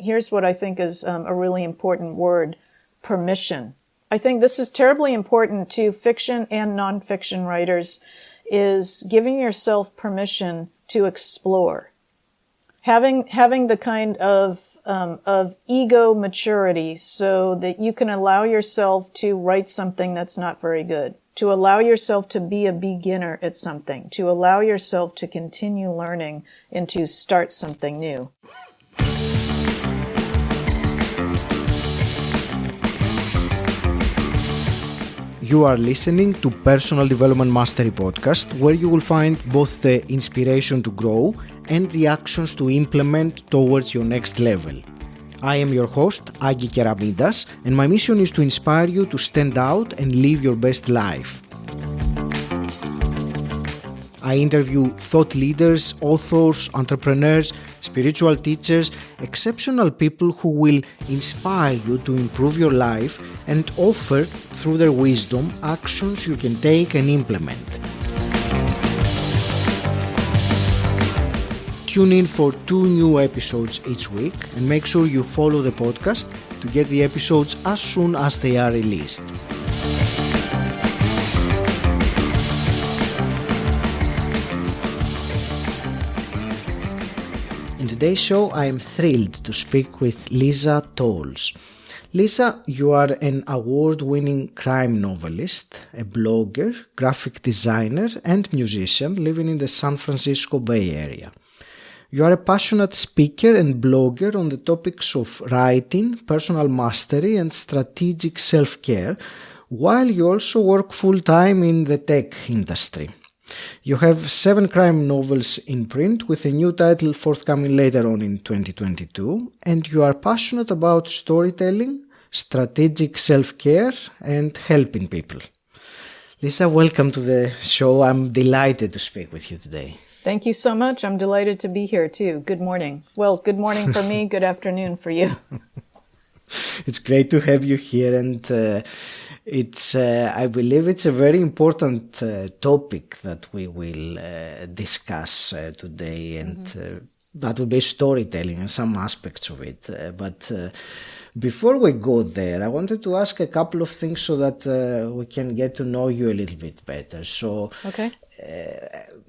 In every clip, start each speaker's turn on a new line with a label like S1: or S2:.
S1: here's what I think is a really important word, permission. I think this is terribly important to fiction and nonfiction writers, is giving yourself permission to explore. Having the kind of ego maturity so that you can allow yourself to write something that's not very good, to allow yourself to be a beginner at something, to allow yourself to continue learning and to start something new.
S2: You are listening to Personal Development Mastery Podcast, where you will find both the inspiration to grow and the actions to implement towards your next level. I am your host, 𝘁𝗁𝗵𝗄, and my mission is to inspire you to stand out and live your best life. I interview thought leaders, authors, entrepreneurs, spiritual teachers, exceptional people who will inspire you to improve your life and offer, through their wisdom, actions you can take and implement. Tune in for 2 new episodes each week and make sure you follow the podcast to get the episodes as soon as they are released. In today's show, I am thrilled to speak with Lisa Towles. Lisa, you are an award-winning crime novelist, a blogger, graphic designer, and musician living in the San Francisco Bay Area. You are a passionate speaker and blogger on the topics of writing, personal mastery, and strategic self-care, while you also work full-time in the tech industry. You have 7 crime novels in print with a new title forthcoming later on in 2022, and you are passionate about storytelling, strategic self-care, and helping people. Lisa, welcome to the show. I'm delighted to speak with you today.
S1: Thank you so much. I'm delighted to be here too. Good morning. Well, good morning for me, good afternoon for you.
S2: It's great to have you here, and I believe it's a very important topic that we will discuss today, and that will be storytelling and some aspects of it. But before we go there, I wanted to ask a couple of things so that we can get to know you a little bit better. So,
S1: okay.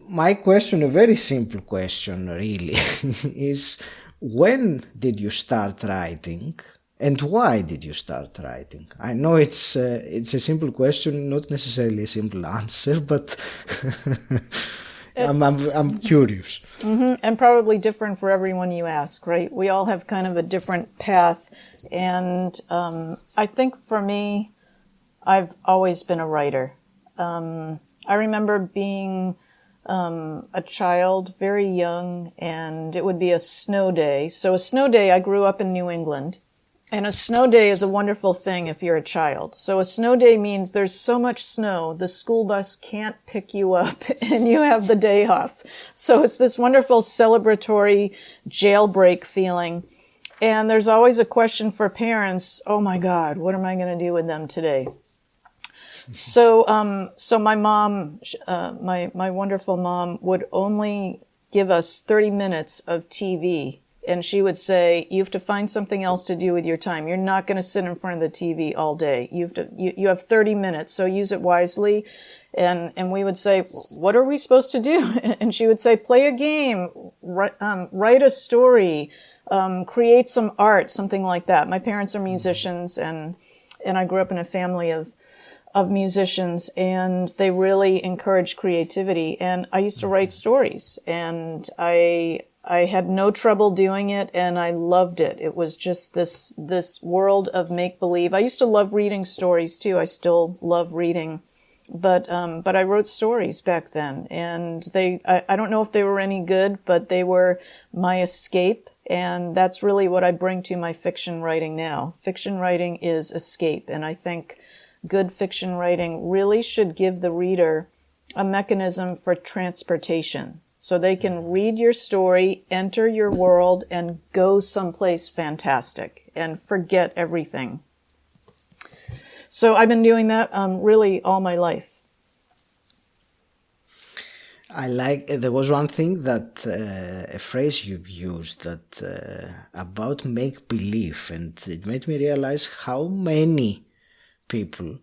S2: My question, a very simple question really, is when did you start writing? And why did you start writing? I know it's a simple question, not necessarily a simple answer, but I'm curious.
S1: And probably different for everyone you ask, right? We all have kind of a different path. And I think for me, I've always been a writer. I remember being a child, very young, and it would be a snow day. So a snow day, I grew up in New England. And a snow day is a wonderful thing if you're a child. So a snow day means there's so much snow, the school bus can't pick you up and you have the day off. So it's this wonderful celebratory jailbreak feeling. And there's always a question for parents, oh my God, what am I going to do with them today? So my mom, my wonderful mom would only give us 30 minutes of TV. And she would say, you have to find something else to do with your time. You're not going to sit in front of the TV all day. You have 30 minutes, so use it wisely. And we would say, what are we supposed to do? And she would say, play a game, write a story, create some art, something like that. My parents are musicians, and I grew up in a family of musicians, and they really encouraged creativity. And I used to write stories, and I had no trouble doing it, and I loved it. It was just this world of make-believe. I used to love reading stories too. I still love reading, but I wrote stories back then, and I don't know if they were any good, but they were my escape, and that's really what I bring to my fiction writing now. Fiction writing is escape, and I think good fiction writing really should give the reader a mechanism for transportation. So they can read your story, enter your world, and go someplace fantastic and forget everything. So I've been doing that really all my life.
S2: I like, there was one thing that, a phrase you used that, about make-believe, and it made me realize how many people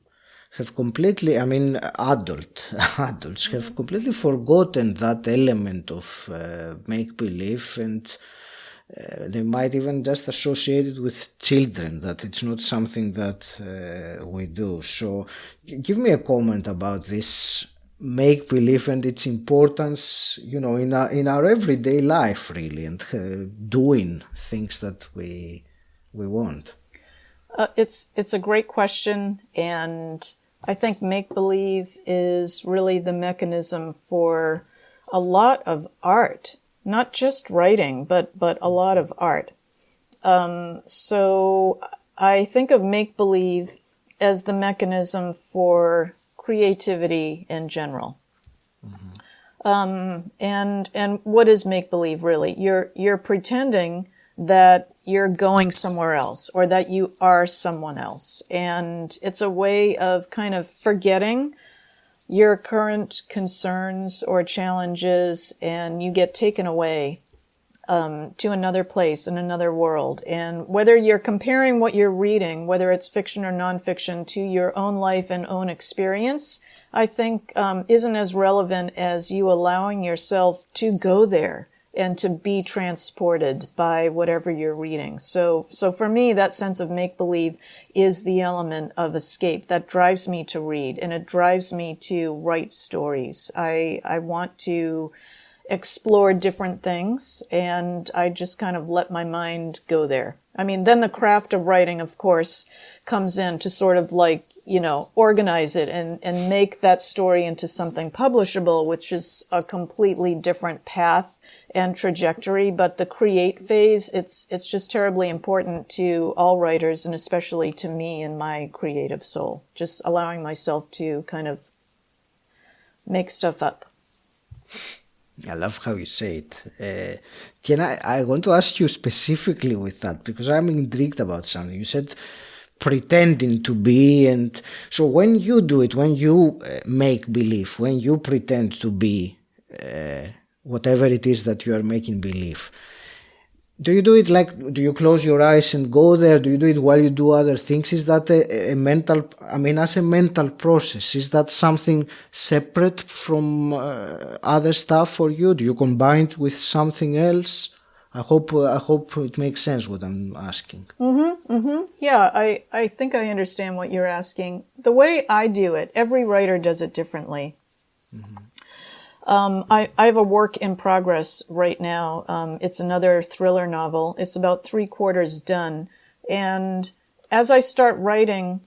S2: have completely, I mean, adults have completely forgotten that element of make-believe, and they might even just associate it with children, that it's not something that we do. So give me a comment about this make-believe and its importance, in our everyday life, really, and doing things that we want.
S1: It's a great question, and I think make-believe is really the mechanism for a lot of art, not just writing, but a lot of art. So I think of make-believe as the mechanism for creativity in general. Mm-hmm. And what is make-believe really? You're pretending that you're going somewhere else, or that you are someone else. And it's a way of kind of forgetting your current concerns or challenges, and you get taken away to another place, in another world. And whether you're comparing what you're reading, whether it's fiction or nonfiction, to your own life and own experience, I think isn't as relevant as you allowing yourself to go there and to be transported by whatever you're reading. So for me, that sense of make-believe is the element of escape that drives me to read, and it drives me to write stories. I want to explore different things, and I just kind of let my mind go there. I mean, then the craft of writing, of course, comes in to sort of like, organize it and make that story into something publishable, which is a completely different path and trajectory. But the create phase, it's just terribly important to all writers, and especially to me and my creative soul, just allowing myself to kind of make stuff up.
S2: I love how you say it. I want to ask you specifically with that, because I'm intrigued about something. You said pretending to be, and so when you do it, when you make believe, when you pretend to be whatever it is that you are making believe, do you do it do you close your eyes and go there? Do you do it while you do other things? Is that a mental, as a mental process, is that something separate from other stuff for you? Do you combine it with something else? I hope it makes sense what I'm asking.
S1: Yeah, I think I understand what you're asking. The way I do it, every writer does it differently. Mm-hmm. I have a work in progress right now. It's another thriller novel. It's about 3/4 done. And as I start writing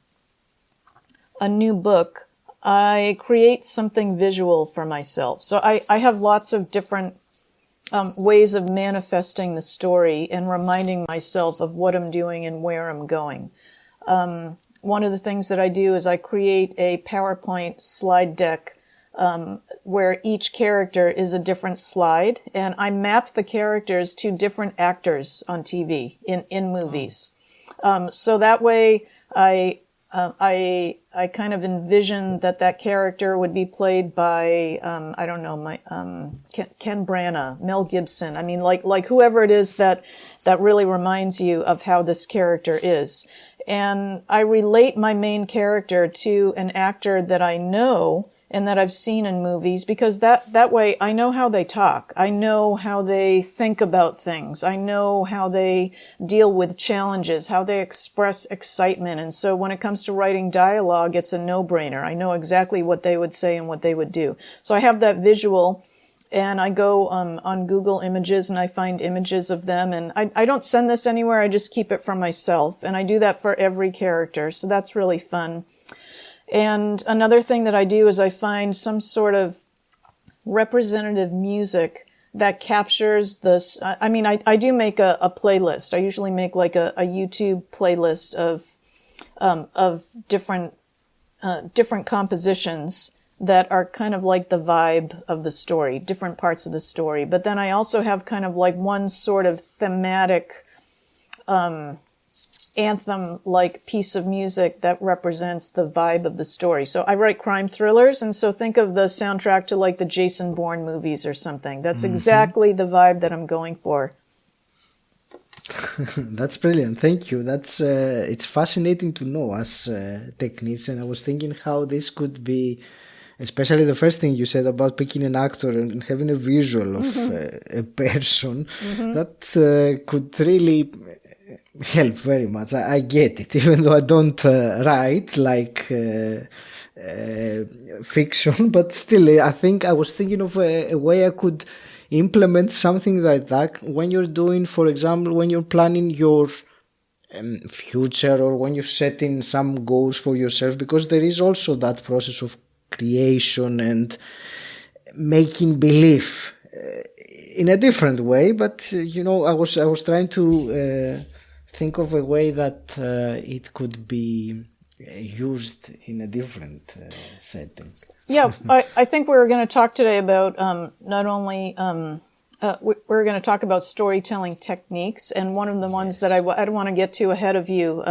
S1: a new book, I create something visual for myself. So I have lots of different ways of manifesting the story and reminding myself of what I'm doing and where I'm going. One of the things that I do is I create a PowerPoint slide deck where each character is a different slide, and I map the characters to different actors on TV, in movies. So that way I kind of envision that character would be played by, Ken Branagh, Mel Gibson. I mean, like whoever it is that really reminds you of how this character is. And I relate my main character to an actor that I know and that I've seen in movies, because that way I know how they talk. I know how they think about things. I know how they deal with challenges, how they express excitement. And so when it comes to writing dialogue, it's a no-brainer. I know exactly what they would say and what they would do. So I have that visual, and I go on Google Images and I find images of them. And I don't send this anywhere. I just keep it for myself. And I do that for every character. So that's really fun. And another thing that I do is I find some sort of representative music that captures this. I do make a playlist. I usually make like a YouTube playlist of different compositions that are kind of like the vibe of the story, different parts of the story. But then I also have kind of like one sort of thematic anthem-like piece of music that represents the vibe of the story. So I write crime thrillers, and so think of the soundtrack to like the Jason Bourne movies or something. That's exactly the vibe that I'm going for.
S2: That's brilliant. Thank you. That's it's fascinating to know as techniques, and I was thinking how this could be, especially the first thing you said about picking an actor and having a visual of a person that could really help very much. I get it, even though I don't write like fiction, but still I think I was thinking of a way I could implement something like that when you're doing, for example, when you're planning your future, or when you're setting some goals for yourself, because there is also that process of creation and making believe in a different way. But I was trying to think of a way that it could be used in a different setting.
S1: Yeah, I think we're going to talk today about not only we're going to talk about storytelling techniques, and one of the ones that I don't want to get too ahead of you,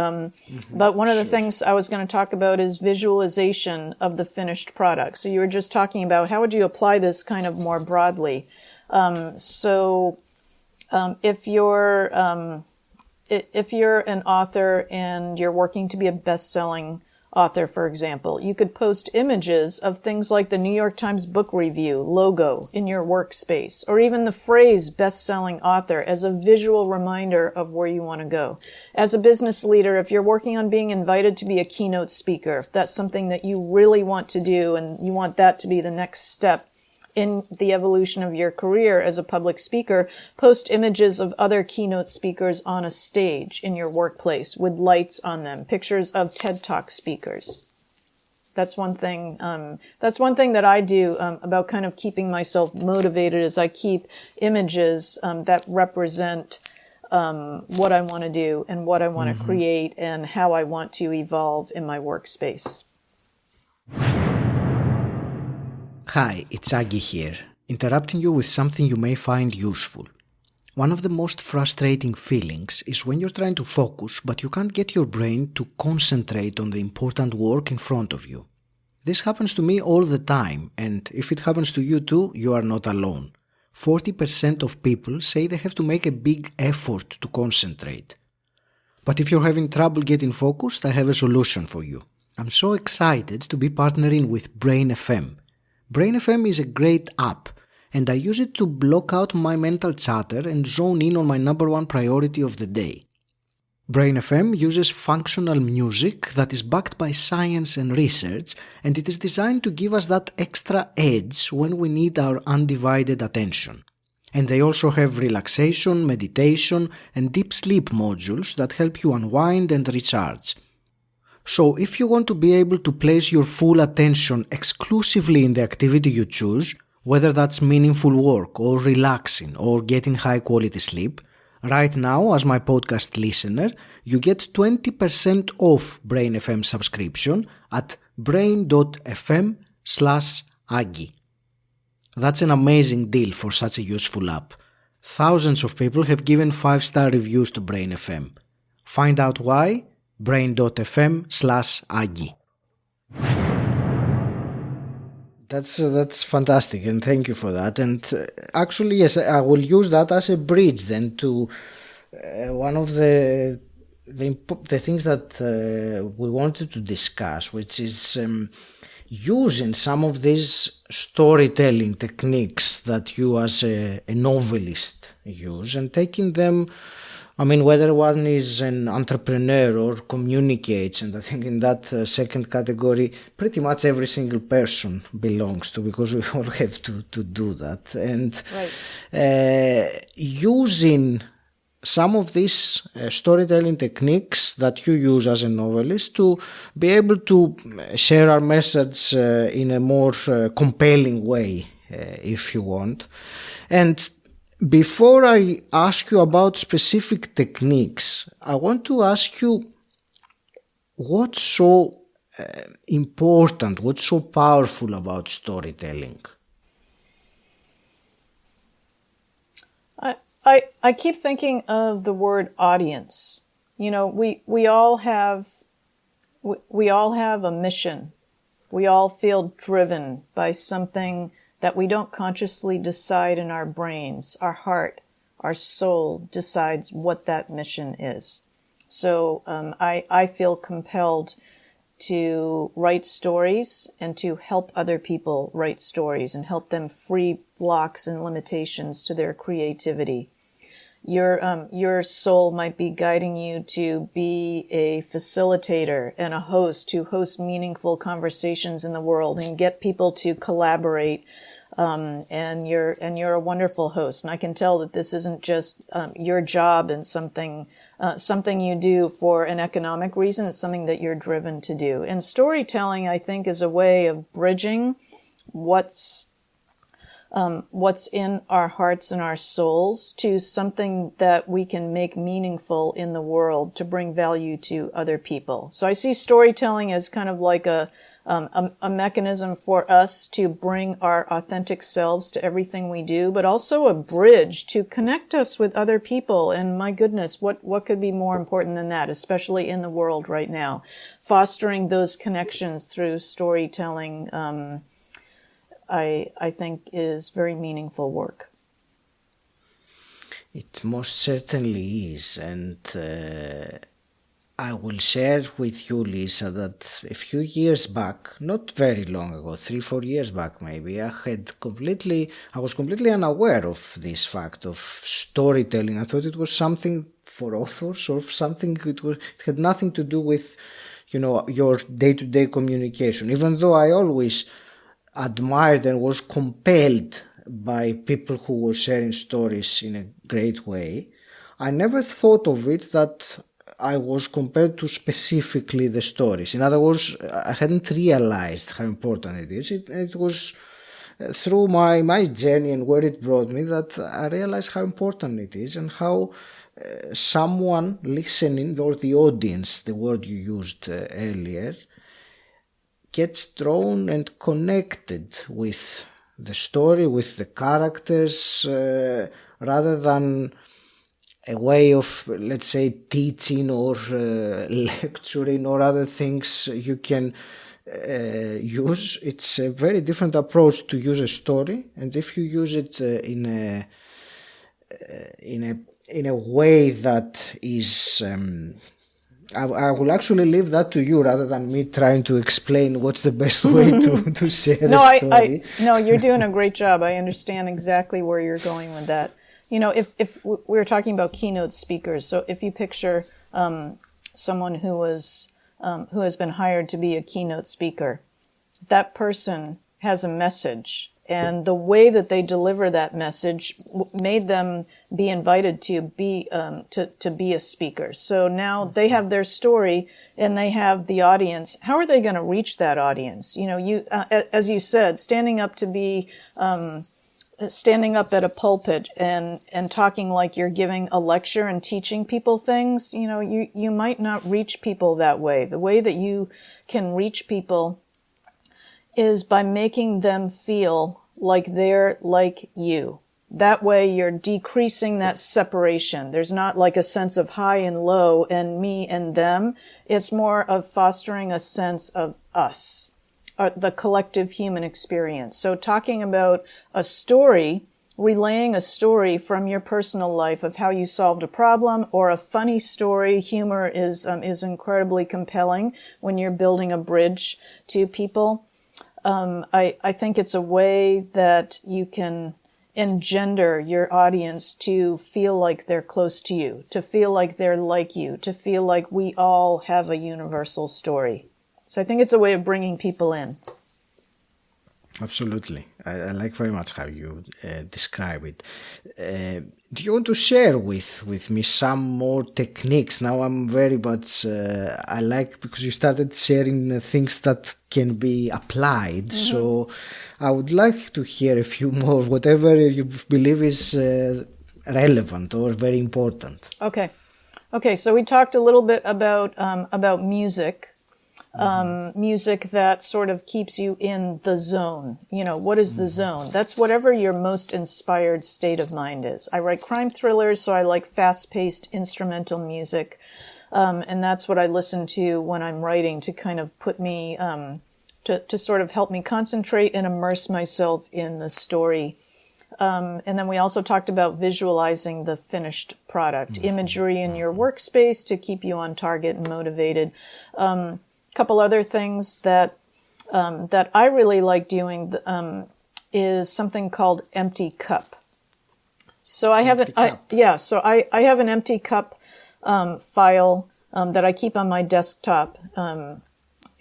S1: but one of the things I was going to talk about is visualization of the finished product. So you were just talking about how would you apply this kind of more broadly. If you're an author and you're working to be a best-selling author, for example, you could post images of things like the New York Times book review logo in your workspace, or even the phrase best-selling author as a visual reminder of where you want to go. As a business leader, if you're working on being invited to be a keynote speaker, if that's something that you really want to do and you want that to be the next step in the evolution of your career as a public speaker, post images of other keynote speakers on a stage in your workplace with lights on them, pictures of TED Talk speakers. That's one thing that I do about kind of keeping myself motivated, is I keep images that represent what I want to do and what I want to create and how I want to evolve in my workspace.
S2: Hi, it's Agi here, interrupting you with something you may find useful. One of the most frustrating feelings is when you're trying to focus, but you can't get your brain to concentrate on the important work in front of you. This happens to me all the time, and if it happens to you too, you are not alone. 40% of people say they have to make a big effort to concentrate. But if you're having trouble getting focused, I have a solution for you. I'm so excited to be partnering with Brain FM. Brain FM is a great app, and I use it to block out my mental chatter and zone in on my number one priority of the day. Brain FM uses functional music that is backed by science and research, and it is designed to give us that extra edge when we need our undivided attention. And they also have relaxation, meditation, and deep sleep modules that help you unwind and recharge. So if you want to be able to place your full attention exclusively in the activity you choose, whether that's meaningful work or relaxing or getting high quality sleep, right now as my podcast listener, you get 20% off Brain FM subscription at brain.fm/Agi. That's an amazing deal for such a useful app. Thousands of people have given 5-star reviews to Brain FM. Find out why? brain.fm/Agi. That's fantastic, and thank you for that. And actually, yes, I will use that as a bridge then to one of the things that we wanted to discuss, which is using some of these storytelling techniques that you as a novelist use and taking them. I mean, whether one is an entrepreneur or communicates, and I think in that second category, pretty much every single person belongs to, because we all have to do that. And using some of these storytelling techniques that you use as a novelist to be able to share our message in a more compelling way, if you want. And before I ask you about specific techniques, I want to ask you what's so important, what's so powerful about storytelling?
S1: I keep thinking of the word audience. We all have a mission. We all feel driven by something that we don't consciously decide in our brains. Our heart, our soul decides what that mission is. So I feel compelled to write stories and to help other people write stories and help them free blocks and limitations to their creativity. Your soul might be guiding you to be a facilitator and a host, to host meaningful conversations in the world and get people to collaborate. And you're a wonderful host. And I can tell that this isn't just your job and something you do for an economic reason. It's something that you're driven to do. And storytelling, I think, is a way of bridging what's in our hearts and our souls to something that we can make meaningful in the world to bring value to other people. So I see storytelling as kind of like a mechanism for us to bring our authentic selves to everything we do, but also a bridge to connect us with other people. And my goodness, what could be more important than that, especially in the world right now? Fostering those connections through storytelling, I think is very meaningful work.
S2: It most certainly is, and I will share with you, Lisa, that a few years back, not very long ago, 3-4 years back maybe, I was completely unaware of this fact of storytelling. I thought it was something for authors or something, it had nothing to do with, your day-to-day communication, even though I always admired and was compelled by people who were sharing stories in a great way. I never thought of it that I was compelled to specifically the stories. In other words, I hadn't realized how important it is. It was through my journey and where it brought me that I realized how important it is and how someone listening, or the audience, the word you used earlier, gets drawn and connected with the story, with the characters, rather than a way of, let's say, teaching or lecturing or other things you can use. It's a very different approach to use a story, and if you use it in a way that is I will actually leave that to you rather than me trying to explain what's the best way to share a story.
S1: No, you're doing a great job. I understand exactly where you're going with that. If we're talking about keynote speakers, so if you picture someone who has been hired to be a keynote speaker, that person has a message, and the way that they deliver that message made them be invited to be a speaker. So now they have their story and they have the audience. How are they going to reach that audience? As you said, standing up at a pulpit and talking like you're giving a lecture and teaching people things, you might not reach people that way. The way that you can reach people is by making them feel like they're like you. That way you're decreasing that separation. There's not like a sense of high and low and me and them. It's more of fostering a sense of us, the collective human experience. So talking about a story, relaying a story from your personal life of how you solved a problem, or a funny story. Humor is incredibly compelling when you're building a bridge to people. I think it's a way that you can engender your audience to feel like they're close to you, to feel like they're like you, to feel like we all have a universal story. So I think it's a way of bringing people in.
S2: Absolutely. I like very much how you describe it. Do you want to share with me some more techniques? Now I'm very much, I like, because you started sharing things that can be applied. Mm-hmm. So I would like to hear a few more, whatever you believe is relevant or very important.
S1: Okay. So we talked a little bit about music. Music that sort of keeps you in the zone. What is the zone? That's whatever your most inspired state of mind is. I write crime thrillers, so I like fast-paced instrumental music. And that's what I listen to when I'm writing to kind of put me, to sort of help me concentrate and immerse myself in the story. And then we also talked about visualizing the finished product, imagery in your workspace to keep you on target and motivated. Couple other things that I really like doing is something called empty cup. So I have I have an empty cup file that I keep on my desktop,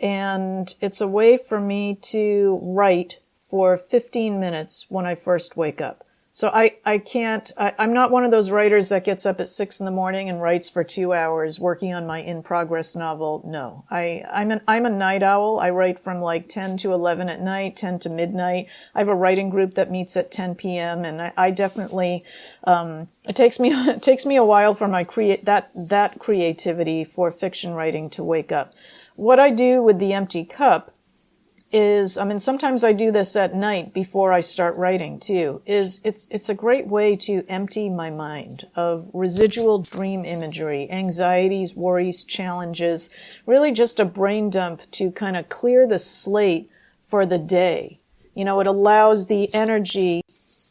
S1: and it's a way for me to write for 15 minutes when I first wake up. So I'm not one of those writers that gets up at 6 a.m. and writes for 2 hours working on my in-progress novel. No, I'm a night owl. I write from like 10 to 11 at night, 10 to midnight. I have a writing group that meets at 10 p.m. and I definitely, it takes me a while for my that creativity for fiction writing to wake up. What I do with the empty cup is, sometimes I do this at night before I start writing too, it's a great way to empty my mind of residual dream imagery, anxieties, worries, challenges, really just a brain dump to kind of clear the slate for the day. It allows the energy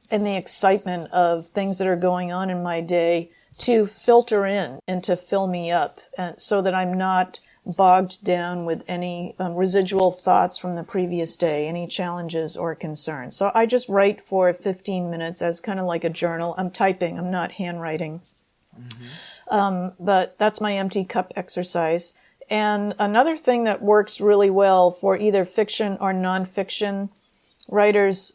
S1: and the excitement of things that are going on in my day to filter in and to fill me up, so that I'm not bogged down with any residual thoughts from the previous day, any challenges or concerns. So I just write for 15 minutes as kind of like a journal. I'm typing, I'm not handwriting. But that's my empty cup exercise. And another thing that works really well for either fiction or nonfiction writers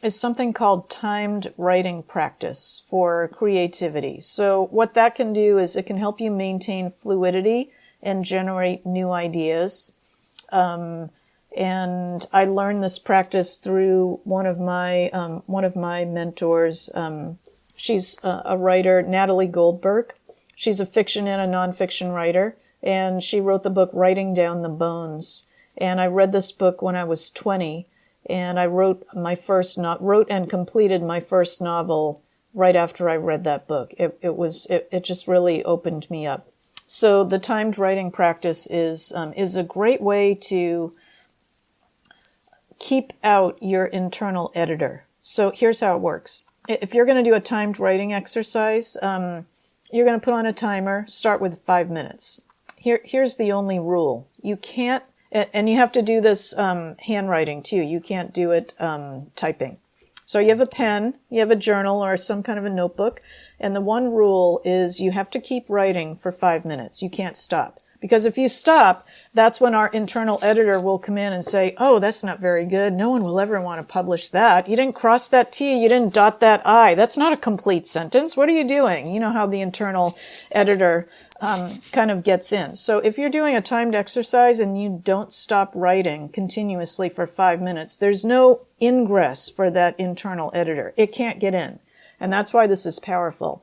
S1: is something called timed writing practice for creativity. So what that can do is it can help you maintain fluidity and generate new ideas. And I learned this practice through one of my mentors. She's a writer, Natalie Goldberg. She's a fiction and a nonfiction writer, and she wrote the book Writing Down the Bones. And I read this book when I was 20, and I wrote and completed my first novel right after I read that book. It just really opened me up. So the timed writing practice is a great way to keep out your internal editor. So here's how it works. If you're going to do a timed writing exercise, you're going to put on a timer, start with 5 minutes. Here's the only rule. You can't, and you have to do this handwriting too. You can't do it typing. So you have a pen, you have a journal or some kind of a notebook, and the one rule is you have to keep writing for 5 minutes. You can't stop. Because if you stop, that's when our internal editor will come in and say, oh, that's not very good. No one will ever want to publish that. You didn't cross that T. You didn't dot that I. That's not a complete sentence. What are you doing? You know how the internal editor kind of gets in. So if you're doing a timed exercise and you don't stop writing continuously for 5 minutes, there's no ingress for that internal editor. It can't get in. And that's why this is powerful.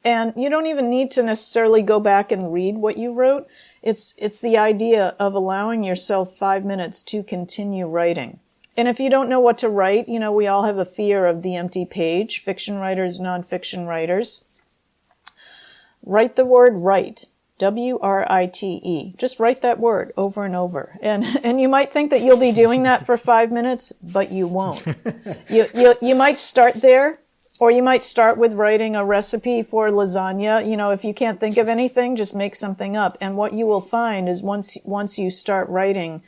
S1: And you don't even need to necessarily go back and read what you wrote. It's the idea of allowing yourself 5 minutes to continue writing. And if you don't know what to write, we all have a fear of the empty page, fiction writers, nonfiction writers. Write the word write, W-R-I-T-E. Just write that word over and over. And you might think that you'll be doing that for 5 minutes, but you won't. You might start there, or you might start with writing a recipe for lasagna. If you can't think of anything, just make something up. And what you will find is once you start writing,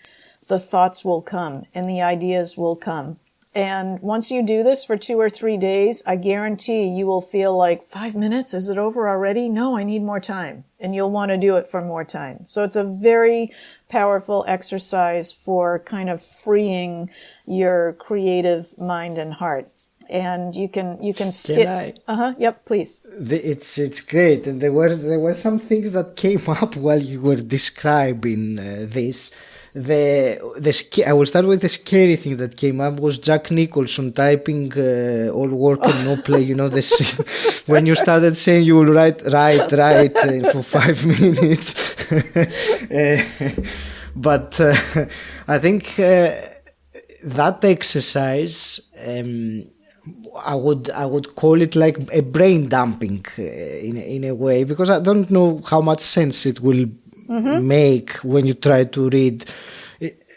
S1: the thoughts will come and the ideas will come. And once you do this for 2 or 3 days, I guarantee you will feel like 5 minutes, is it over already? No, I need more time. And you'll want to do it for more time. So it's a very powerful exercise for kind of freeing your creative mind and heart. And you can skip. Yep, please.
S2: It's great. And there were some things that came up while you were describing this. I will start with the scary thing that came up was Jack Nicholson typing all work and no play. This when you started saying you will write for 5 minutes. But I think that exercise I would call it like a brain dumping in a way, because I don't know how much sense it will make when you try to read.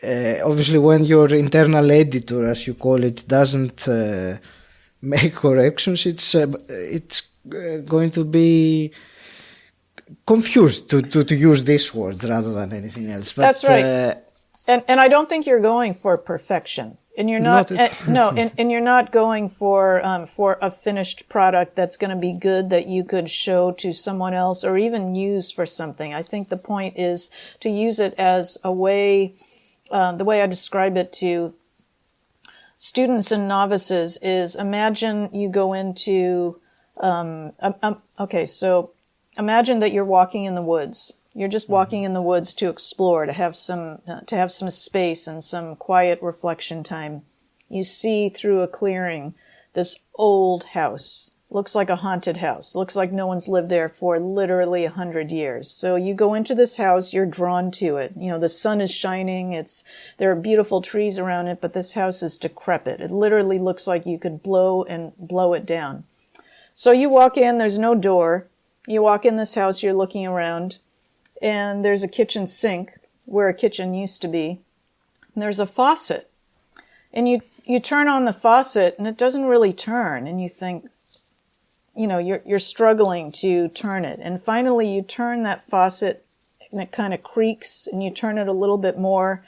S2: Obviously, when your internal editor, as you call it, doesn't make corrections, it's going to be confused, to use this word rather than anything else. But,
S1: that's right. And I don't think you're going for perfection. And you're not, and you're not going for a finished product that's going to be good that you could show to someone else or even use for something. I think the point is to use it as a way, the way I describe it to students and novices is, imagine you go into, so imagine that you're walking in the woods. You're just walking in the woods to explore, to have some space and some quiet reflection time. You see through a clearing this old house. Looks like a haunted house. Looks like no one's lived there for literally 100 years. So you go into this house, you're drawn to it. You know, the sun is shining. There are beautiful trees around it, but this house is decrepit. It literally looks like you could blow it down. So you walk in, there's no door. You walk in this house, you're looking around. And there's a kitchen sink where a kitchen used to be. And there's a faucet. And you turn on the faucet and it doesn't really turn. And you think, you know, you're struggling to turn it. And finally you turn that faucet and it kind of creaks and you turn it a little bit more.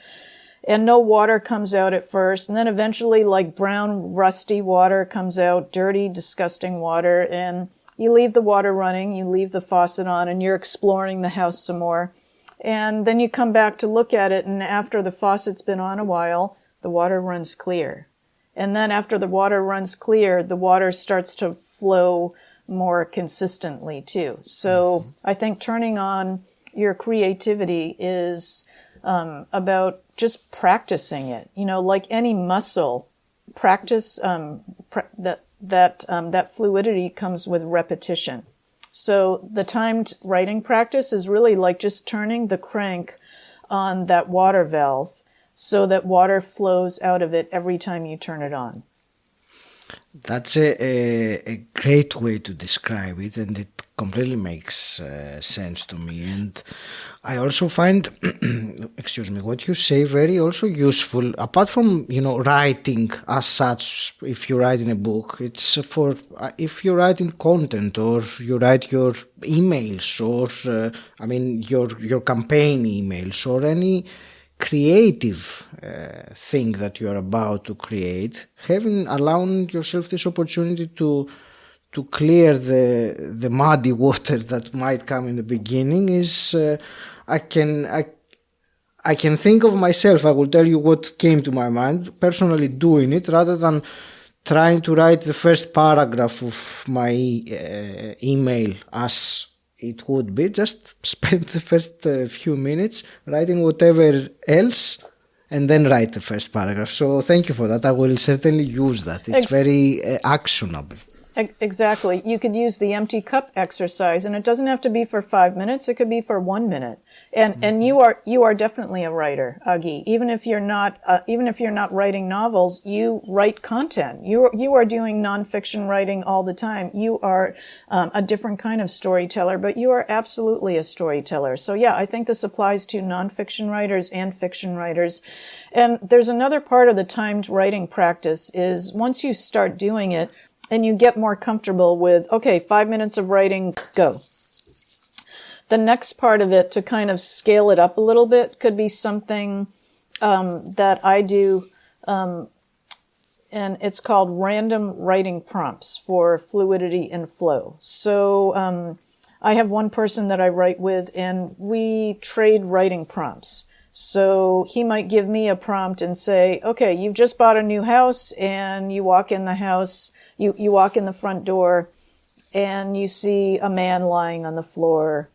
S1: And no water comes out at first. And then eventually like brown, rusty water comes out, dirty, disgusting water. And you leave the water running, you leave the faucet on, and you're exploring the house some more. And then you come back to look at it, and after the faucet's been on a while, the water runs clear. And then after the water runs clear, the water starts to flow more consistently too. So I think turning on your creativity is about just practicing it. You know, like any muscle, practice that fluidity comes with repetition. So the timed writing practice is really like just turning the crank on that water valve so that water flows out of it every time you turn it on.
S2: That's a great way to describe it, and it completely makes sense to me. And I also find, what you say very also useful. Apart from, writing as such, if you write in a book, it's for if you write in content or you write your emails or your campaign emails or any creative thing that you are about to create, allowing yourself this opportunity to clear the muddy water that might come in the beginning is I can think of myself. I will tell you what came to my mind personally doing it rather than trying to write the first paragraph of my email as it would be. Just spend the first few minutes writing whatever else and then write the first paragraph. So thank you for that. I will certainly use that. It's very actionable.
S1: Exactly. You could use the empty cup exercise, and it doesn't have to be for 5 minutes. It could be for 1 minute. And you are definitely a writer, Agi. Even if you're not writing novels, you write content. You are doing nonfiction writing all the time. You are a different kind of storyteller, but you are absolutely a storyteller. So yeah, I think this applies to nonfiction writers and fiction writers. And there's another part of the timed writing practice is once you start doing it, and you get more comfortable with, 5 minutes of writing, go. The next part of it, to kind of scale it up a little bit, could be something that I do, and it's called random writing prompts for fluidity and flow. So I have one person that I write with, and we trade writing prompts. So he might give me a prompt and say, okay, you've just bought a new house, and you walk in the house, you walk in the front door, and you see a man lying on the floor.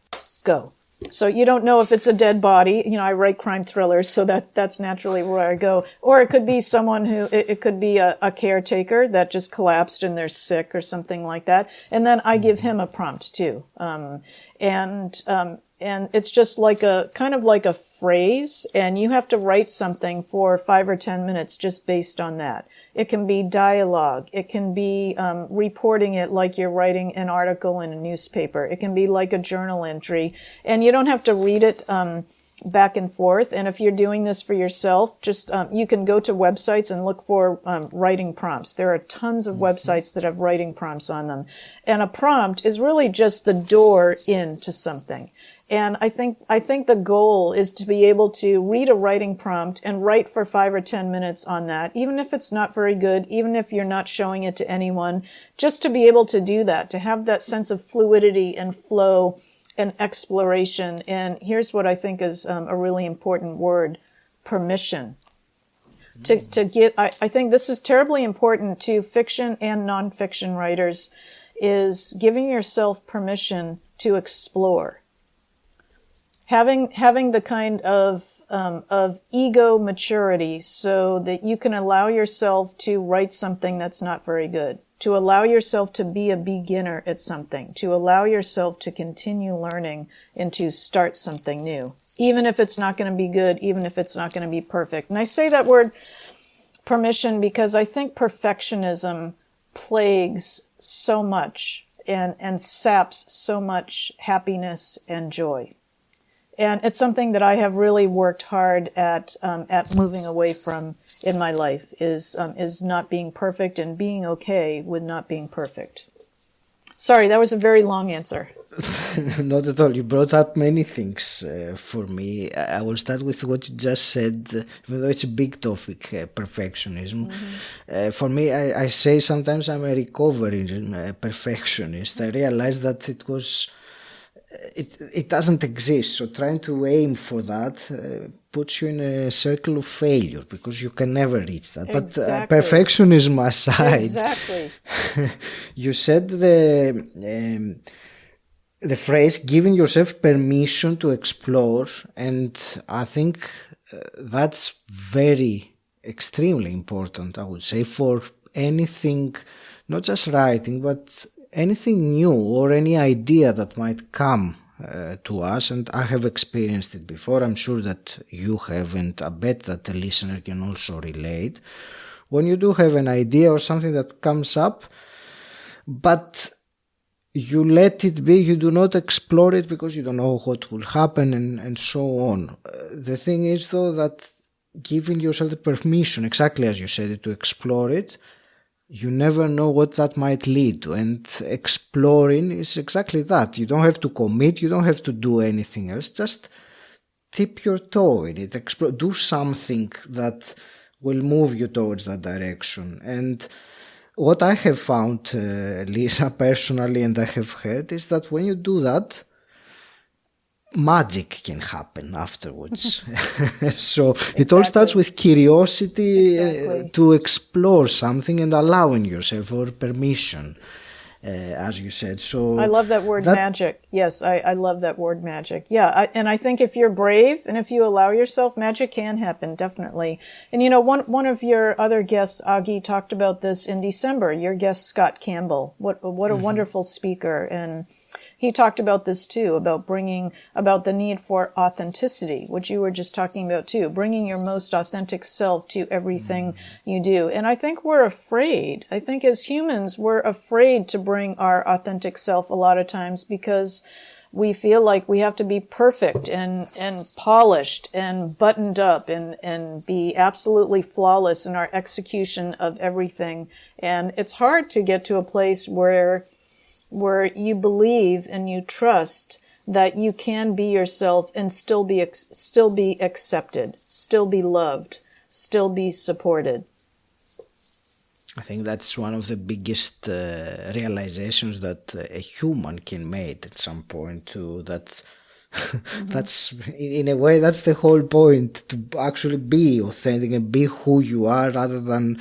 S1: Go. So you don't know if it's a dead body. I write crime thrillers, so that's naturally where I go. Or it could be someone it could be a caretaker that just collapsed and they're and something like that. And then I give him a prompt too. And it's just like a kind of like a phrase, and you have to write something for 5 or 10 minutes just based on that. It can be dialogue. It can be reporting it like you're writing an article in a newspaper. It can be like a journal entry, and you don't have to read it back and forth. And if you're doing this for yourself, just you can go to websites and look for writing prompts. There are tons of websites that have writing prompts on them. And a prompt is really just the door into something. And I think the goal is to be able to read a writing prompt and write for 5 or 10 minutes on that, even if it's not very good, even if you're not showing it to anyone, just to be able to do that, to have that sense of fluidity and flow and exploration. And here's what I think is a really important word: permission. To get, I think this is terribly important to fiction and nonfiction writers, is giving yourself permission to explore. Having the kind of ego maturity so that you can allow yourself to write something that's not very good, to allow yourself to be a beginner at something, to allow yourself to continue learning and to start something new, even if it's not going to be good, even if it's not going to be perfect. And I say that word permission because I think perfectionism plagues so much and saps so much happiness and joy. And it's something that I have really worked hard at moving away from in my life, is not being perfect and being okay with not being perfect. Sorry, that was a very long answer.
S2: Not at all. You brought up many things for me. I will start with what you just said, even though it's a big topic, perfectionism. For me, I say sometimes I'm a recovering perfectionist. I realized that it doesn't exist. So trying to aim for that puts you in a circle of failure because you can never reach that.
S1: Exactly.
S2: But perfectionism aside,
S1: exactly.
S2: You said the phrase giving yourself permission to explore, and I think that's very extremely important, I would say, for anything, not just writing, but anything new or any idea that might come to us. And I have experienced it before. I'm sure that you have, and I bet that the listener can also relate. When you do have an idea or something that comes up, but you let it be, you do not explore it because you don't know what will happen and so on. The thing is, though, that giving yourself the permission, exactly as you said, to explore it, you never know what that might lead to. And exploring is exactly that. You don't have to commit, you don't have to do anything else. Just dip your toe in it. Do something that will move you towards that direction. And what I have found, Lisa, personally, and I have heard, is that when you do that, magic can happen afterwards. So it all starts with curiosity to explore something and allowing yourself, or permission, as you said. So
S1: I love that word, magic. Yes, I love that word, magic. Yeah, and I think if you're brave and if you allow yourself, magic can happen, definitely. And you know, one of your other guests, Agi, talked about this in December. Your guest, Scott Campbell. What a wonderful speaker. And he talked about this too, about the need for authenticity, which you were just talking about too, bringing your most authentic self to everything you do. And I think we're afraid. I think as humans, we're afraid to bring our authentic self a lot of times because we feel like we have to be perfect and polished and buttoned up and be absolutely flawless in our execution of everything. And it's hard to get to a place where you believe and you trust that you can be yourself and still be accepted, still be loved, still be supported.
S2: I think that's one of the biggest realizations that a human can make at some point too. That that's, in a way, that's the whole point, to actually be authentic and be who you are, rather than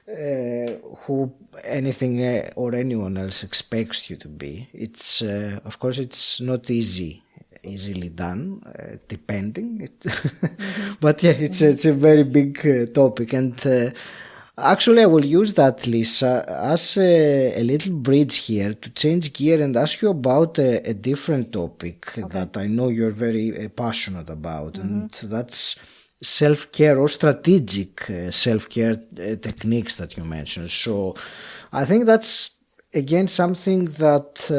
S2: who anything or anyone else expects you to be. It's of course it's not easily done, depending. But yeah, it's a very big topic, and Actually, I will use that, Lisa, as a little bridge here to change gear and ask you about a different topic that I know you're very passionate about, and that's self-care or strategic self-care techniques that you mentioned. So I think that's, again, something that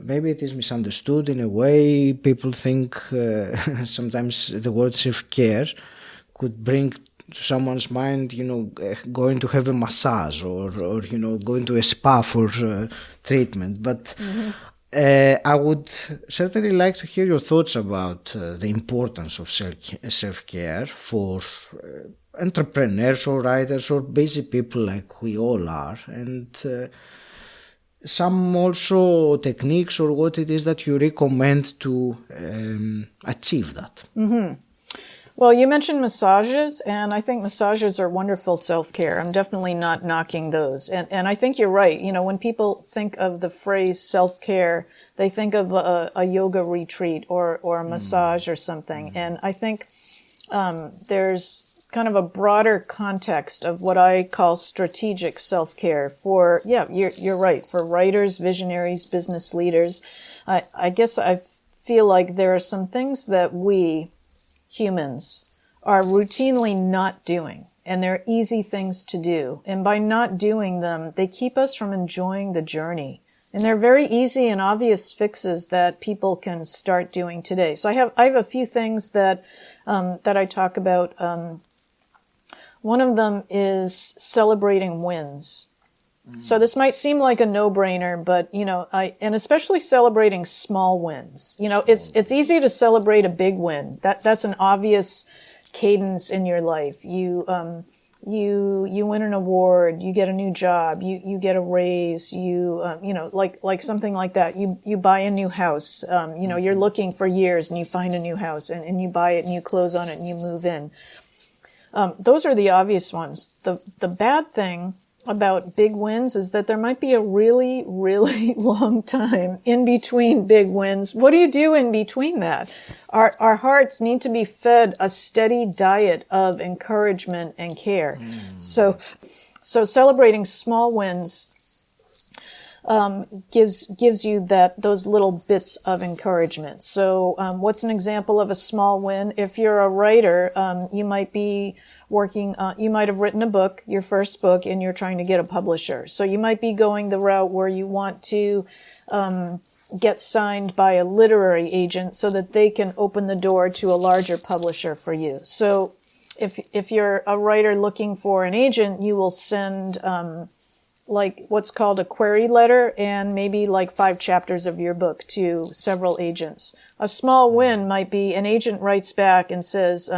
S2: maybe it is misunderstood in a way. People think sometimes the word self-care could bring to someone's mind, going to have a massage or going to a spa for treatment. But I would certainly like to hear your thoughts about the importance of self-care for entrepreneurs or writers or basic people like we all are, and some also techniques or what it is that you recommend to achieve that.
S1: Well, you mentioned massages, and I think massages are wonderful self-care. I'm definitely not knocking those. And I think you're right. When people think of the phrase self-care, they think of a yoga retreat or a massage or something. And I think there's kind of a broader context of what I call strategic self-care for, you're right, for writers, visionaries, business leaders. I guess I feel like there are some things that we humans are routinely not doing, and they're easy things to do. And by not doing them, they keep us from enjoying the journey. And they're very easy and obvious fixes that people can start doing today. So I have a few things that I talk about. One of them is celebrating wins. So this might seem like a no-brainer, but, and especially celebrating small wins. It's easy to celebrate a big win. That's an obvious cadence in your life. You win an award, you get a new job, you get a raise, like something like that. You buy a new house. You're looking for years and you find a new house and you buy it and you close on it and you move in. Those are the obvious ones. The bad thing about big wins is that there might be a really, really long time in between big wins. What do you do in between that? Our hearts need to be fed a steady diet of encouragement and care. So celebrating small wins gives you those little bits of encouragement. So what's an example of a small win? If you're a writer, you might be you might have written a book, your first book, and you're trying to get a publisher. So you might be going the route where you want to get signed by a literary agent so that they can open the door to a larger publisher for you. So if you're a writer looking for an agent, you will send like what's called a query letter and maybe like 5 chapters of your book to several agents. A small win might be an agent writes back and says,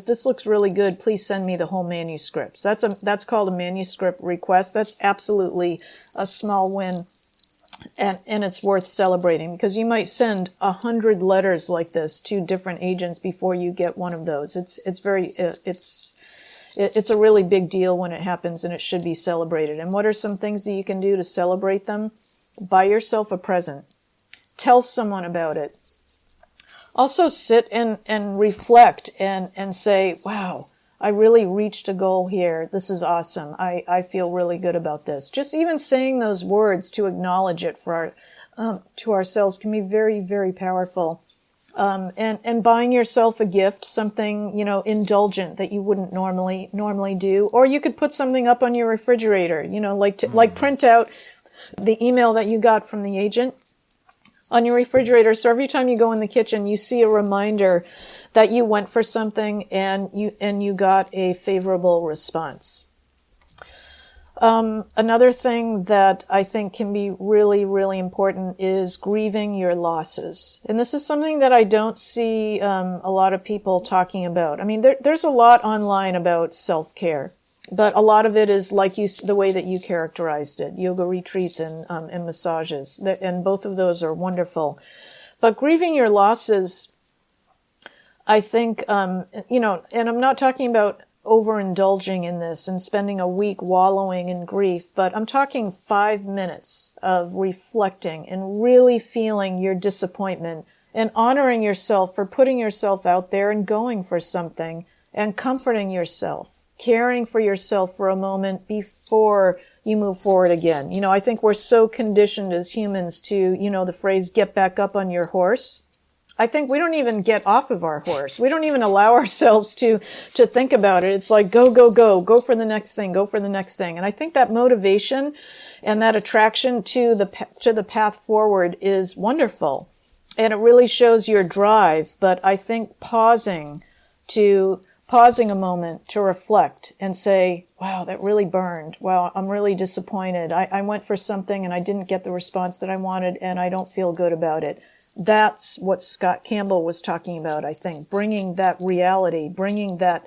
S1: this looks really good. Please send me the whole manuscript. That's called a manuscript request. That's absolutely a small win. And it's worth celebrating because you might send 100 letters like this to different agents before you get one of those. It's a really big deal when it happens, and it should be celebrated. And what are some things that you can do to celebrate them? Buy yourself a present. Tell someone about it. Also sit and reflect and say, wow, I really reached a goal here. This is awesome. I feel really good about this. Just even saying those words to acknowledge it to ourselves can be very, very powerful. And buying yourself a gift, something, indulgent that you wouldn't normally do. Or you could put something up on your refrigerator, like print out the email that you got from the agent on your refrigerator. So every time you go in the kitchen, you see a reminder that you went for something and you got a favorable response. Another thing that I think can be really, really important is grieving your losses. And this is something that I don't see a lot of people talking about. I mean, there's a lot online about self-care, but a lot of it is like the way that you characterized it, yoga retreats and massages. And both of those are wonderful. But grieving your losses, I think, and I'm not talking about overindulging in this and spending a week wallowing in grief, but I'm talking 5 minutes of reflecting and really feeling your disappointment and honoring yourself for putting yourself out there and going for something and comforting yourself, caring for yourself for a moment before you move forward again. You know, I think we're so conditioned as humans to, you know, the phrase, get back up on your horse. I think we don't even get off of our horse. We don't even allow ourselves to think about it. It's like, go for the next thing, go for the next thing. And I think that motivation and that attraction to the path forward is wonderful. And it really shows your drive. But I think pausing a moment to reflect and say, wow, that really burned. Wow, I'm really disappointed. I went for something and I didn't get the response that I wanted and I don't feel good about it. That's what 𝘁𝗀𝗆𝗲 was talking about, I think. Bringing that reality, bringing that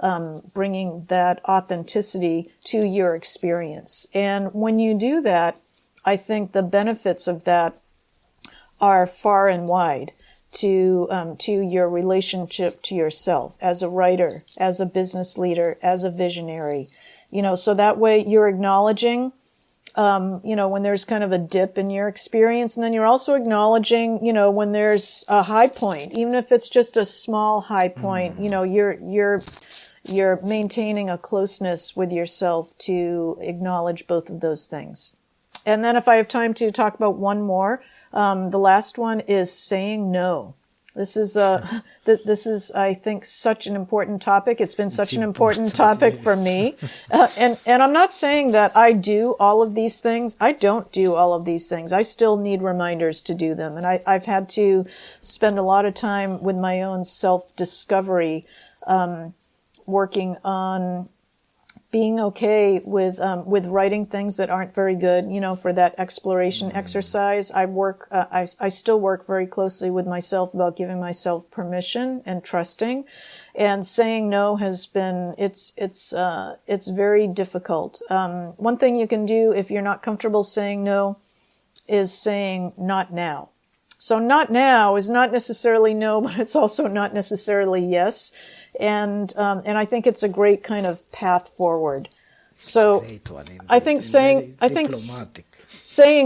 S1: authenticity to your experience. And when you do that, I think the benefits of that are far and wide to your relationship to yourself as a writer, as a business leader, as a visionary. You know, so that way you're acknowledging, you know, when there's kind of a dip in your experience, and then you're also acknowledging, you know, when there's a high point, even if it's just a small high point, you know, you're maintaining a closeness with yourself to acknowledge both of those things. And then if I have time to talk about one more, the last one is saying no. This is, I think, such an important topic. It's been such an important topic for me. And I'm not saying that I do all of these things. I don't do all of these things. I still need reminders to do them. And I've had to spend a lot of time with my own self-discovery, working on being okay with writing things that aren't very good, you know, for that exploration exercise. I still work very closely with myself about giving myself permission and trusting. And saying no has been, it's very difficult. One thing you can do if you're not comfortable saying no is saying not now. So not now is not necessarily no, but it's also not necessarily yes. And I think it's a great kind of path forward. So I think saying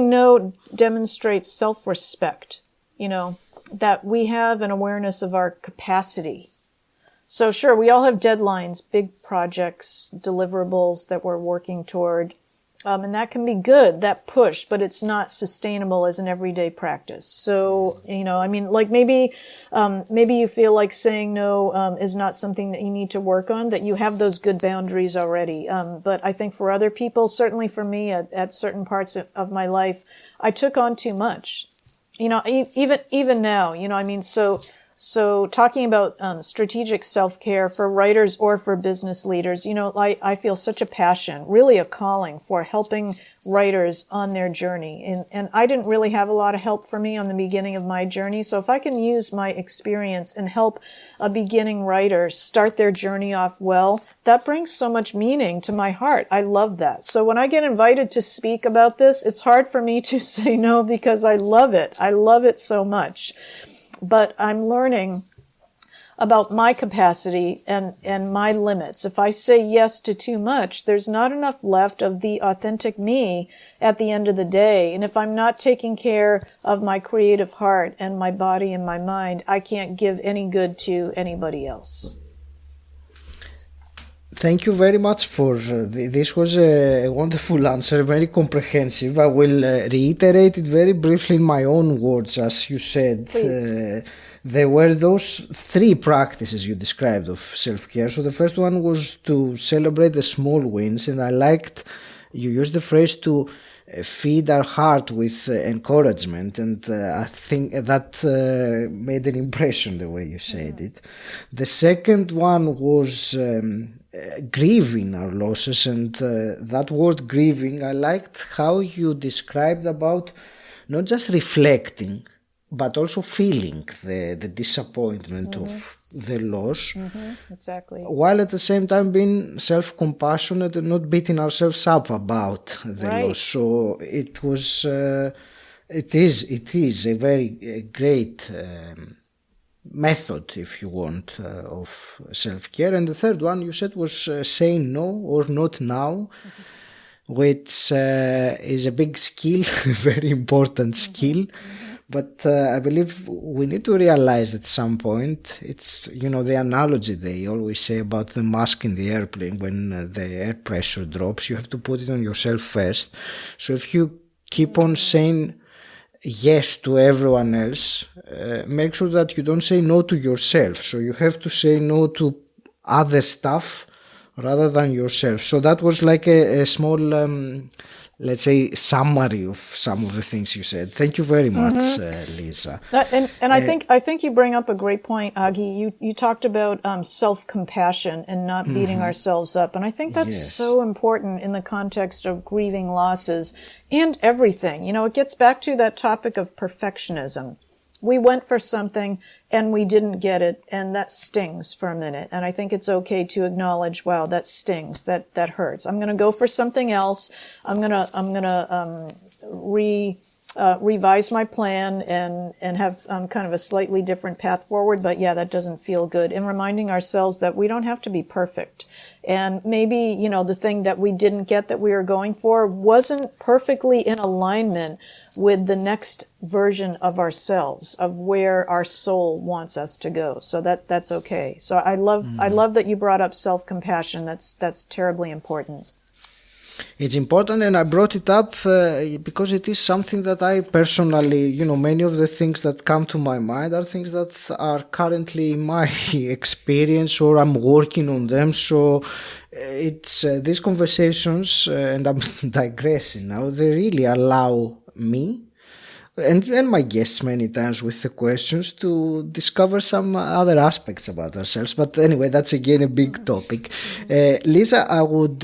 S1: no demonstrates self-respect, you know, that we have an awareness of our capacity. So sure, we all have deadlines, big projects, deliverables that we're working toward. And that can be good, that push, but it's not sustainable as an everyday practice. So, you know, I mean, like maybe you feel like saying no, is not something that you need to work on, that you have those good boundaries already. But I think for other people, certainly for me at certain parts of my life, I took on too much. You know, even now, you know, I mean, so talking about strategic self-care for writers or for business leaders, you know, I feel such a passion, really a calling for helping writers on their journey. And I didn't really have a lot of help for me on the beginning of my journey. So if I can use my experience and help a beginning writer start their journey off well, that brings so much meaning to my heart. I love that. So when I get invited to speak about this, it's hard for me to say no because I love it. I love it so much. But I'm learning about my capacity and my limits. If I say yes to too much, there's not enough left of the authentic me at the end of the day. And if I'm not taking care of my creative heart and my body and my mind, I can't give any good to anybody else.
S2: Thank you very much for this was a wonderful answer, very comprehensive. I will reiterate it very briefly in my own words, as you said. There were those three practices you described of self-care. So the first one was to celebrate the small wins, and I liked you used the phrase to feed our heart with encouragement, and I think that made an impression the way you said it. The second one was grieving our losses, and that word grieving, I liked how you described about not just reflecting but also feeling the disappointment of the loss,
S1: exactly,
S2: while at the same time being self-compassionate and not beating ourselves up about the loss. So it was it is a very great method, if you want, of self-care. And the third one you said was saying no or not now, which is a big skill, a very important skill, But I believe we need to realize at some point, it's, the analogy they always say about the mask in the airplane. When the air pressure drops, you have to put it on yourself first. So if you keep on saying yes to everyone else, make sure that you don't say no to yourself. So you have to say no to other stuff rather than yourself. So that was like a small, let's say, summary of some of the things you said. Thank you very much, Lisa.
S1: I think you bring up a great point, Agi. You talked about self-compassion and not beating ourselves up. And I think that's so important in the context of grieving losses and everything. It gets back to that topic of perfectionism. We went for something and we didn't get it, and that stings for a minute. And I think it's okay to acknowledge, wow, that stings, that hurts. I'm going to go for something else. I'm going to revise my plan and have kind of a slightly different path forward. But yeah, that doesn't feel good. And reminding ourselves that we don't have to be perfect. And maybe, the thing that we didn't get that we were going for wasn't perfectly in alignment with the next version of ourselves, of where our soul wants us to go. So that's okay. So I love that you brought up self-compassion. That's terribly important.
S2: It's important, and I brought it up because it is something that I personally, many of the things that come to my mind are things that are currently in my experience, or I'm working on them. So it's these conversations, and I'm digressing now, they really allow me and my guests many times with the questions to discover some other aspects about ourselves. But anyway, that's again a big topic. Lisa, I would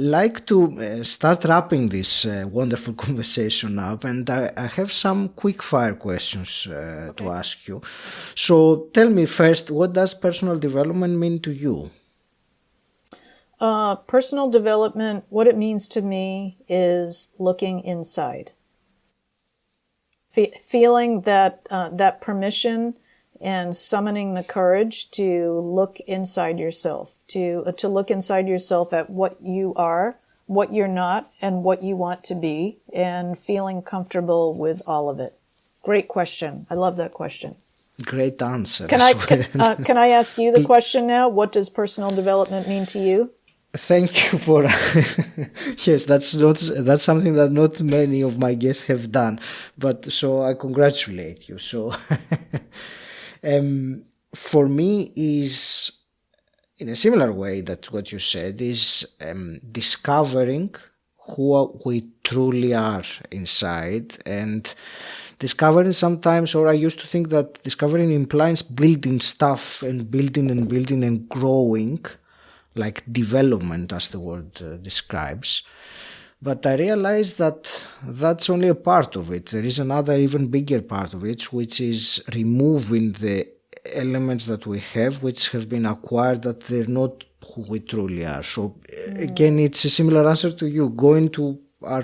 S2: like to start wrapping this wonderful conversation up, and I have some quick fire questions to ask you. So tell me first, what does personal development mean to you?
S1: Personal development, what it means to me is looking inside. Feeling that permission and summoning the courage to look inside yourself, to look inside yourself at what you are, what you're not, and what you want to be, and feeling comfortable with all of it. Great question. I love that question.
S2: Great answer.
S1: Can I ask you the question now? What does personal development mean to you?
S2: Thank you for yes, that's something that not many of my guests have done, but so I congratulate you. So for me is in a similar way that what you said is discovering who we truly are inside, and discovering sometimes, or I used to think that discovering implies building stuff and building and growing, like development as the word describes. But I realized that that's only a part of it. There is another even bigger part of it, which is removing the elements that we have, which have been acquired, that they're not who we truly are. So again, it's a similar answer to you, going to our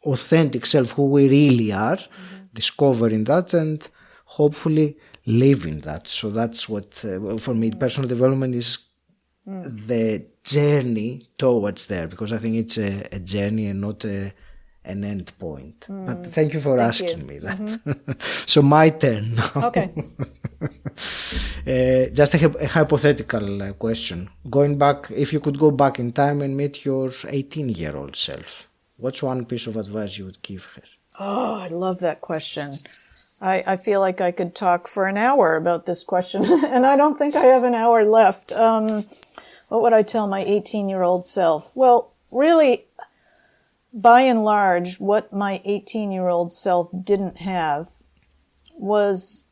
S2: authentic self, who we really are, discovering that, and hopefully living that. So that's what, for me, personal development is the journey towards there, because I think it's a journey and not an end point. But thank you for asking me that. So my turn now.
S1: Okay.
S2: Just a hypothetical question. Going back, if you could go back in time and meet your 18-year-old self, what's one piece of advice you would give her?
S1: Oh, I love that question. I feel like I could talk for an hour about this question, and I don't think I have an hour left. What would I tell my 18-year-old self? Well, really, by and large, what my 18-year-old self didn't have was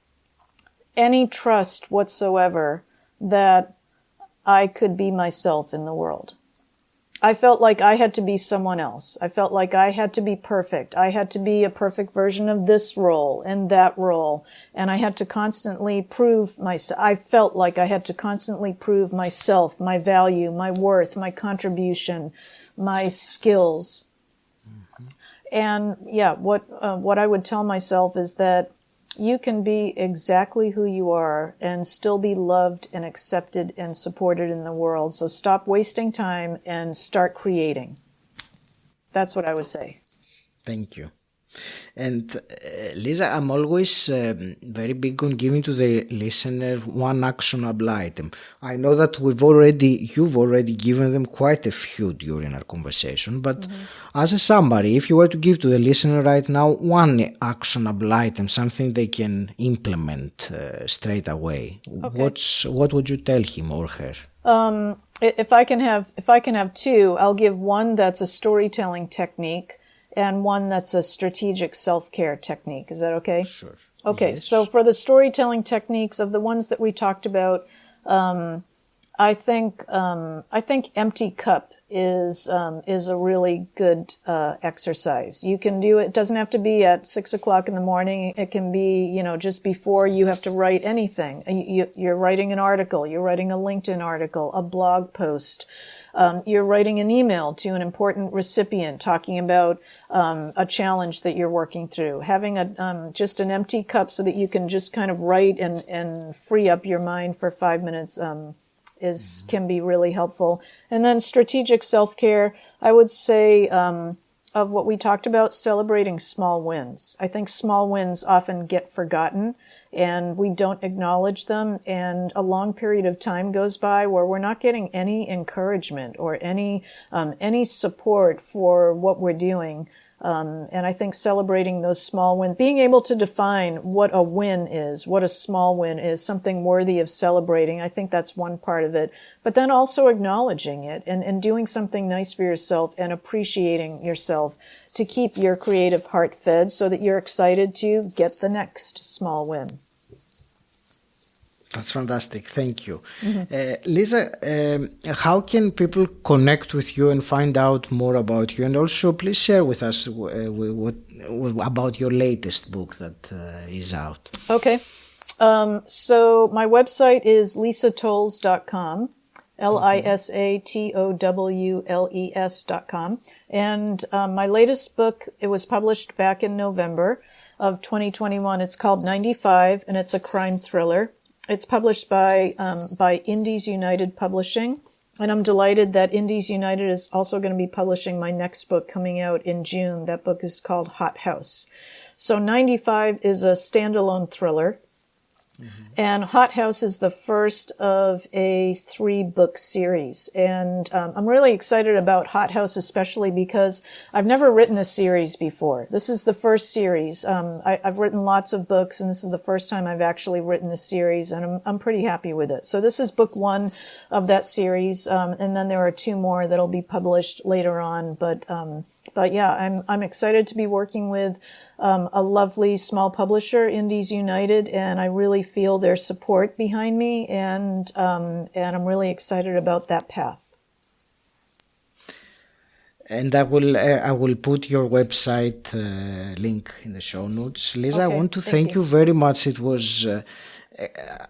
S1: any trust whatsoever that I could be myself in the world. I felt like I had to be someone else. I felt like I had to be perfect. I had to be a perfect version of this role and that role. And I had to constantly prove myself. I felt like I had to constantly prove myself, my value, my worth, my contribution, my skills. And yeah, what I would tell myself is that you can be exactly who you are and still be loved and accepted and supported in the world. So stop wasting time and start creating. That's what I would say.
S2: Thank you. And Lisa, I'm always very big on giving to the listener one actionable item. I know that you've already given them quite a few during our conversation, but as a summary, if you were to give to the listener right now one actionable item, something they can implement straight away, what would you tell him or her?
S1: If I can have two, I'll give one that's a storytelling technique and one that's a strategic self-care technique. Is that okay?
S2: Sure.
S1: Okay,
S2: Yes.
S1: so for the storytelling techniques of the ones that we talked about, I think empty cup is a really good exercise. You can do it. It doesn't have to be at 6 o'clock in the morning. It can be, just before you have to write anything. You're writing an article. You're writing a LinkedIn article, a blog post. You're writing an email to an important recipient talking about a challenge that you're working through. Having just an empty cup so that you can just kind of write and free up your mind for 5 minutes can be really helpful. And then strategic self-care, I would say, of what we talked about, celebrating small wins. I think small wins often get forgotten and we don't acknowledge them, and a long period of time goes by where we're not getting any encouragement or any support for what we're doing. And I think celebrating those small wins, being able to define what a win is, what a small win is, something worthy of celebrating, I think that's one part of it. But then also acknowledging it and doing something nice for yourself and appreciating yourself to keep your creative heart fed so that you're excited to get the next small win.
S2: That's fantastic. Thank you. Lisa, how can people connect with you and find out more about you? And also, please share with us about your latest book that is out.
S1: Okay. So my website is lisatowles.com, LISATOWLES.com. And my latest book, it was published back in November of 2021. It's called 95, and it's a crime thriller. It's published by Indies United Publishing, and I'm delighted that Indies United is also going to be publishing my next book coming out in June. That book is called Hot House. So 95 is a standalone thriller, and Hot House is the first of a 3-book series. And I'm really excited about Hot House, especially because I've never written a series before. This is the first series. I've written lots of books, and this is the first time I've actually written a series, and I'm pretty happy with it. So this is book 1 of that series, and then there are 2 more that'll be published later on. But yeah, I'm excited to be working with a lovely small publisher, Indies United, and I really feel their support behind me, and I'm really excited about that path.
S2: And I will put your website link in the show notes. Lisa,
S1: Okay,
S2: I want to
S1: thank
S2: thank you very much. It was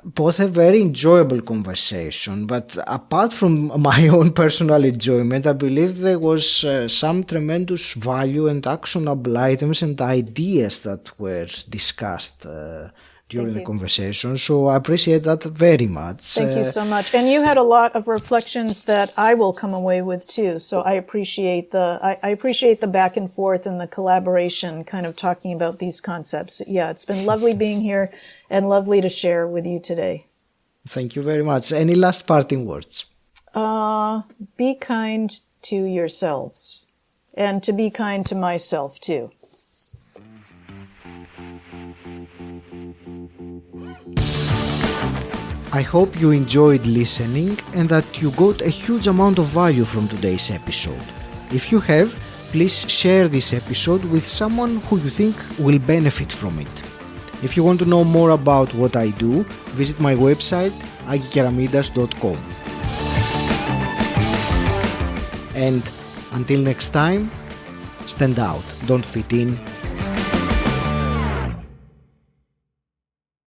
S2: both a very enjoyable conversation, but apart from my own personal enjoyment, I believe there was some tremendous value and actionable items and ideas that were discussed during the conversation. So I appreciate that very much.
S1: Thank you so much. And you had a lot of reflections that I will come away with too. So I appreciate the back and forth and the collaboration, kind of talking about these concepts. Yeah, it's been lovely being here and lovely to share with you today.
S2: Thank you very much. Any last parting words?
S1: Be kind to yourselves, and to be kind to myself too.
S2: I hope you enjoyed listening and that you got a huge amount of value from today's episode. If you have, please share this episode with someone who you think will benefit from it. If you want to know more about what I do, visit my website 𝗁𝗁𝗶𝗄.com. And until next time, stand out, don't fit in,